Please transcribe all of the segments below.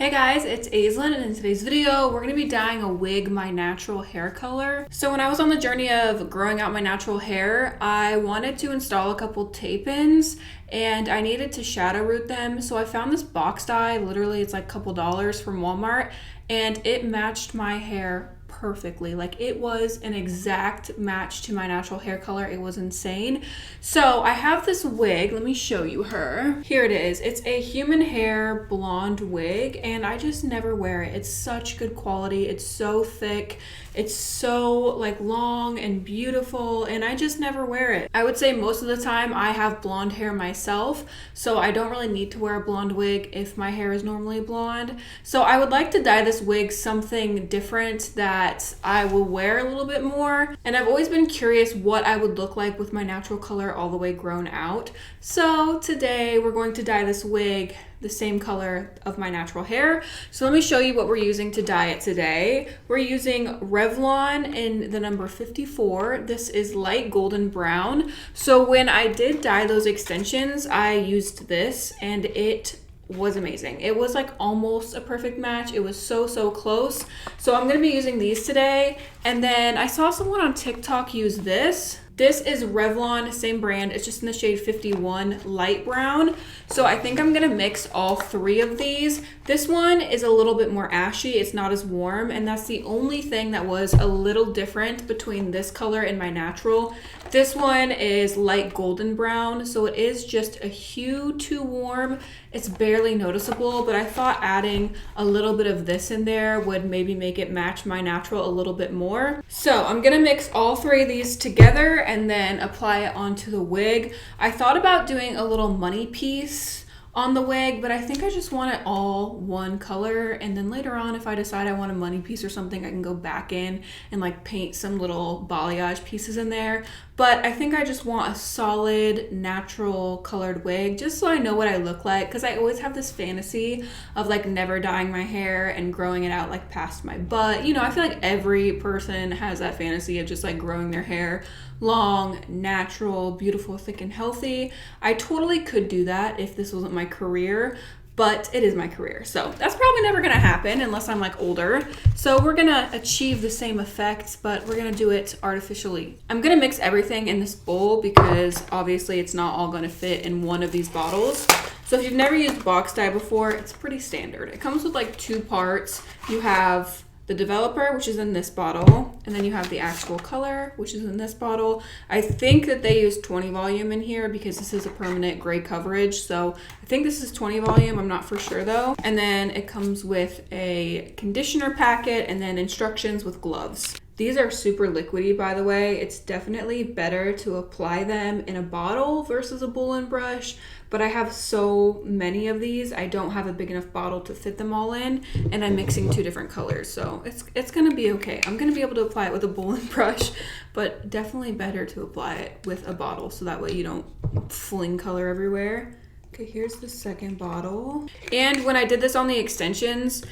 Hey guys, it's Aislinn, and in today's video, we're going to be dyeing a wig my natural hair color. So when I was on the journey of growing out my natural hair, I wanted to install a couple tape-ins and I needed to shadow root them. So I found this box dye, literally it's like a couple dollars from Walmart, and it matched my hair perfectly. Like, it was an exact match to my natural hair color. It was insane. So I have this wig. Let me show you her. Here it is. It's a human hair blonde wig and I just never wear it. It's such good quality. It's so thick. It's so like long and beautiful and I just never wear it. I would say most of the time I have blonde hair myself, so I don't really need to wear a blonde wig if my hair is normally blonde. So I would like to dye this wig something different that I will wear a little bit more, and I've always been curious what I would look like with my natural color all the way grown out. So today we're going to dye this wig the same color of my natural hair. So let me show you what we're using to dye it today. We're using Revlon in the number 54. This is light golden brown. So when I did dye those extensions, I used this and it was amazing. It was like almost a perfect match. It was so close. So I'm gonna be using these today. And then I saw someone on TikTok use this. This is Revlon, same brand. It's just in the shade 51 light brown. So I think I'm gonna mix all three of these. This one is a little bit more ashy. It's not as warm. And that's the only thing that was a little different between this color and my natural. This one is light golden brown. So it is just a hue too warm. It's barely noticeable, but I thought adding a little bit of this in there would maybe make it match my natural a little bit more. So I'm gonna mix all three of these together and then apply it onto the wig. I thought about doing a little money piece on the wig, but I think I just want it all one color, and then later on if I decide I want a money piece or something, I can go back in and like paint some little balayage pieces in there. But I think I just want a solid natural colored wig just so I know what I look like, because I always have this fantasy of like never dyeing my hair and growing it out like past my butt. You know, I feel like every person has that fantasy of just like growing their hair long, natural, beautiful, thick and healthy. I totally could do that if this wasn't my career, but it is my career. So that's probably never gonna happen unless I'm like older. So we're gonna achieve the same effects, but we're gonna do it artificially. I'm gonna mix everything in this bowl because obviously it's not all gonna fit in one of these bottles. So if you've never used box dye before, it's pretty standard. It comes with like two parts. You have the developer, which is in this bottle, and then you have the actual color, which is in this bottle. I think that they use 20 volume in here because this is a permanent gray coverage. So I think this is 20 volume, I'm not for sure though. And then it comes with a conditioner packet and then instructions with gloves. These are super liquidy, by the way. It's definitely better to apply them in a bottle versus a bowl and brush, but I have so many of these, I don't have a big enough bottle to fit them all in, and I'm mixing two different colors, so it's gonna be okay. I'm gonna be able to apply it with a bowl and brush, but definitely better to apply it with a bottle, so that way you don't fling color everywhere. Okay, here's the second bottle. And when I did this on the extensions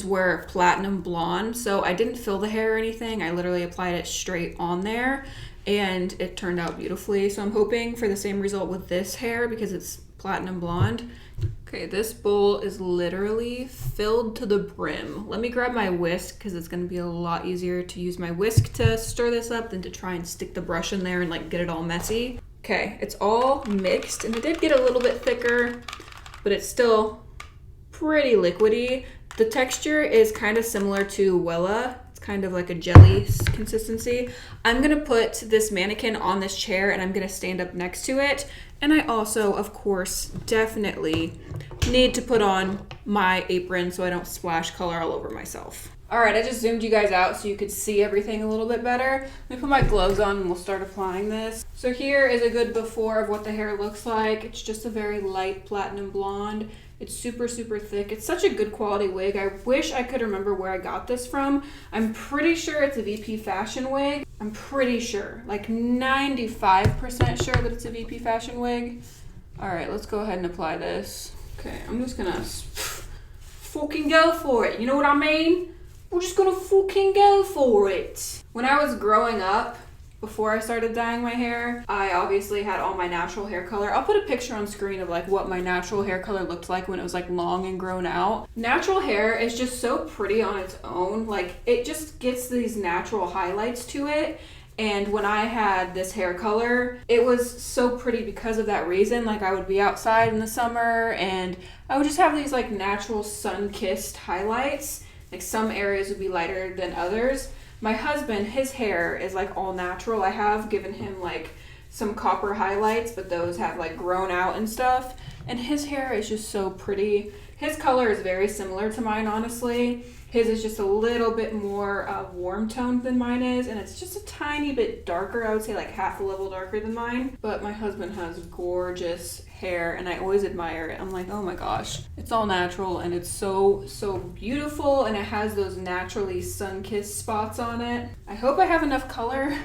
were platinum blonde, so I didn't fill the hair or anything. I literally applied it straight on there and it turned out beautifully. So I'm hoping for the same result with this hair because it's platinum blonde. Okay, this bowl is literally filled to the brim. Let me grab my whisk because it's gonna be a lot easier to use my whisk to stir this up than to try and stick the brush in there and like get it all messy. Okay, it's all mixed and it did get a little bit thicker, but it's still pretty liquidy. The texture is kind of similar to Wella. It's kind of like a jelly consistency. I'm gonna put this mannequin on this chair and I'm gonna stand up next to it. And I also, of course, definitely need to put on my apron so I don't splash color all over myself. All right, I just zoomed you guys out so you could see everything a little bit better. Let me put my gloves on and we'll start applying this. So here is a good before of what the hair looks like. It's just a very light platinum blonde. It's super thick. It's such a good quality wig. I wish I could remember where I got this from. I'm pretty sure it's a VP fashion wig. I'm pretty sure, like 95% sure that it's a VP fashion wig. All right, let's go ahead and apply this. Okay, I'm just gonna fucking go for it. You know what I mean? We're just gonna fucking go for it. When I was growing up, before I started dyeing my hair. I obviously had all my natural hair color. I'll put a picture on screen of like what my natural hair color looked like when it was like long and grown out. Natural hair is just so pretty on its own. Like it just gets these natural highlights to it. And when I had this hair color, it was so pretty because of that reason. Like I would be outside in the summer and I would just have these like natural sun-kissed highlights. Like some areas would be lighter than others. My husband, his hair is like all natural. I have given him like some copper highlights, but those have like grown out and stuff. And his hair is just so pretty. His color is very similar to mine, honestly. His is just a little bit more warm toned than mine is, and it's just a tiny bit darker. I would say like half a level darker than mine. But my husband has gorgeous hair, and I always admire it. I'm like, oh my gosh, it's all natural, and it's so beautiful, and it has those naturally sun-kissed spots on it. I hope I have enough color,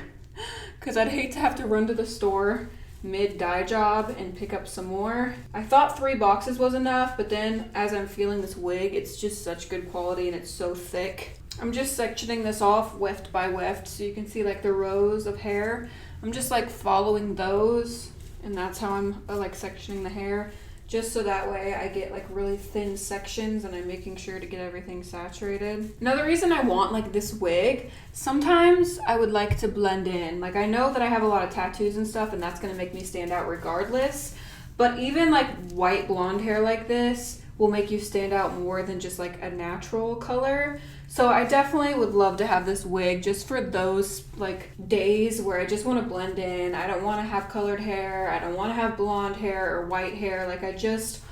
because I'd hate to have to run to the store mid-dye job and pick up some more. I thought 3 boxes was enough, but then as I'm feeling this wig, it's just such good quality and it's so thick. I'm just sectioning this off weft by weft so you can see like the rows of hair. I'm just like following those, and that's how I'm like sectioning the hair, just so that way I get like really thin sections and I'm making sure to get everything saturated. Another reason I want like this wig, sometimes I would like to blend in. Like I know that I have a lot of tattoos and stuff and that's gonna make me stand out regardless, but even like white blonde hair like this will make you stand out more than just like a natural color. So I definitely would love to have this wig just for those like days where I just want to blend in. I don't want to have colored hair. I don't want to have blonde hair or white hair. Like I just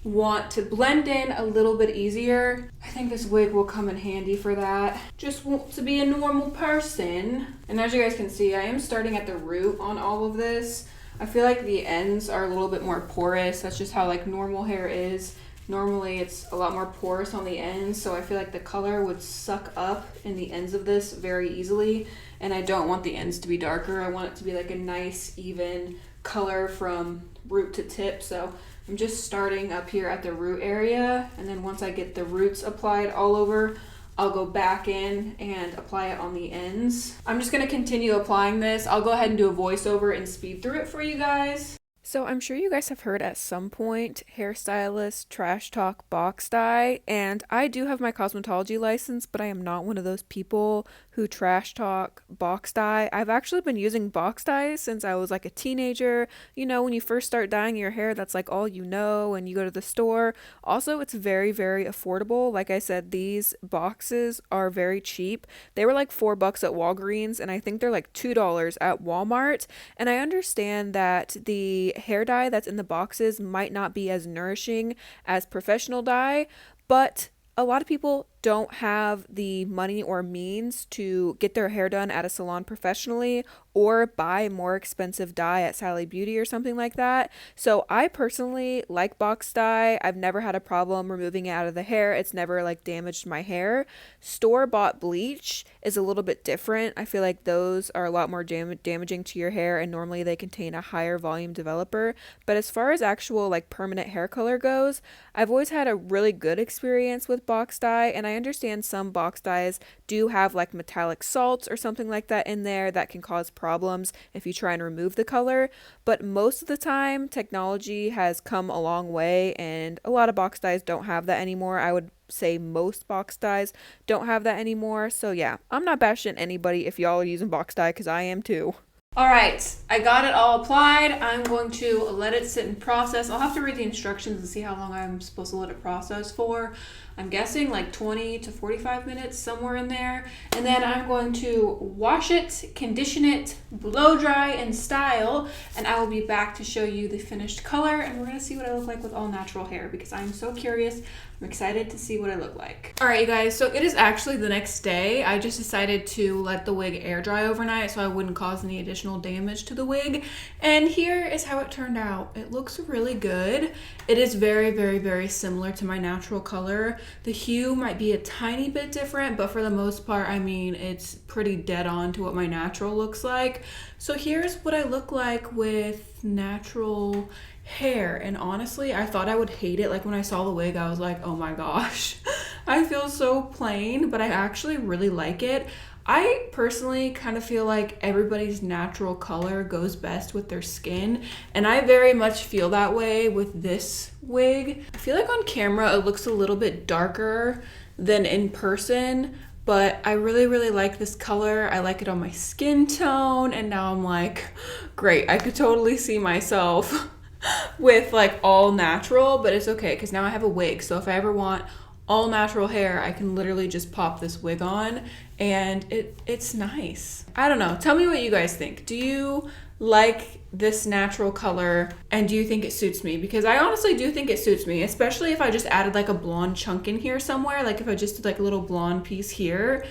want to blend in a little bit easier. I think this wig will come in handy for that. Just want to be a normal person. And as you guys can see, I am starting at the root on all of this. I feel like the ends are a little bit more porous. That's just how like normal hair is. Normally it's a lot more porous on the ends, so I feel like the color would suck up in the ends of this very easily, and I don't want the ends to be darker. I want it to be like a nice even color from root to tip. So I'm just starting up here at the root area, and then once I get the roots applied all over, I'll go back in and apply it on the ends. I'm just going to continue applying this. I'll go ahead and do a voiceover and speed through it for you guys. So I'm sure you guys have heard at some point hairstylist trash talk box dye, and I do have my cosmetology license, but I am not one of those people who trash talk box dye. I've actually been using box dye since I was like a teenager. You know, when you first start dyeing your hair, that's like all you know, and you go to the store. Also, it's very affordable. Like I said, these boxes are very cheap. They were like $4 at Walgreens, and I think they're like $2 at Walmart. And I understand that the hair dye that's in the boxes might not be as nourishing as professional dye, but a lot of people don't have the money or means to get their hair done at a salon professionally or buy more expensive dye at Sally Beauty or something like that. So I personally like box dye. I've never had a problem removing it out of the hair. It's never like damaged my hair. Store-bought bleach is a little bit different. I feel like those are a lot more damaging to your hair, and normally they contain a higher volume developer. But as far as actual like permanent hair color goes, I've always had a really good experience with box dye, and I understand some box dyes do have like metallic salts or something like that in there that can cause problems if you try and remove the color. But most of the time, technology has come a long way, and a lot of box dyes don't have that anymore. I would say most box dyes don't have that anymore. So yeah, I'm not bashing anybody if y'all are using box dye, because I am too. Alright, I got it all applied. I'm going to let it sit and process. I'll have to read the instructions and see how long I'm supposed to let it process for. I'm guessing like 20 to 45 minutes, somewhere in there. And then I'm going to wash it, condition it, blow dry, and style. And I will be back to show you the finished color. And we're going to see what I look like with all natural hair, because I'm so curious. I'm excited to see what I look like. All right, you guys, so it is actually the next day. I just decided to let the wig air dry overnight so I wouldn't cause any additional damage to the wig. And here is how it turned out. It looks really good. It is very similar to my natural color. The hue might be a tiny bit different, but for the most part, I mean, it's pretty dead on to what my natural looks like. So here's what I look like with natural hair, and honestly I thought I would hate it. Like when I saw the wig, I was like, oh my gosh, I feel so plain, but I actually really like it. I personally kind of feel like everybody's natural color goes best with their skin, and I very much feel that way with this wig. I feel like on camera it looks a little bit darker than in person, but I really, really like this color. I like it on my skin tone, and now I'm like, great, I could totally see myself with like all natural, but it's okay because now I have a wig. So if I ever want all natural hair, I can literally just pop this wig on, and it's nice. I don't know. Tell me what you guys think. Do you like this natural color, and do you think it suits me? Because I honestly do think it suits me, especially if I just added like a blonde chunk in here somewhere. Like if I just did like a little blonde piece here,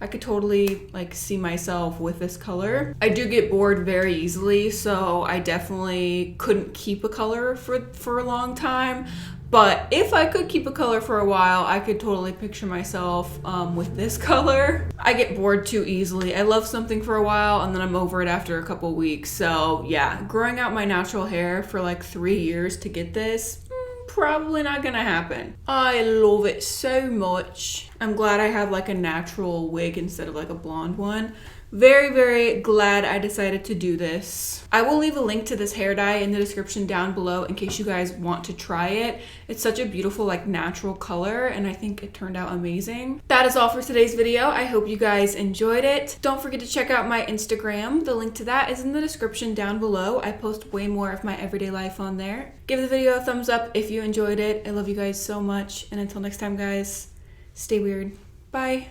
I could totally like see myself with this color. I do get bored very easily, so I definitely couldn't keep a color for a long time. But if I could keep a color for a while, I could totally picture myself with this color. I get bored too easily. I love something for a while and then I'm over it after a couple weeks. So yeah, growing out my natural hair for like 3 years to get this, probably not gonna happen. I love it so much. I'm glad I have like a natural wig instead of like a blonde one. Very, very glad I decided to do this. I will leave a link to this hair dye in the description down below in case you guys want to try it. It's such a beautiful like natural color, and I think it turned out amazing. That is all for today's video. I hope you guys enjoyed it. Don't forget to check out my Instagram. The link to that is in the description down below. I post way more of my everyday life on there. Give the video a thumbs up if you enjoyed it. I love you guys so much, and until next time guys, stay weird. Bye.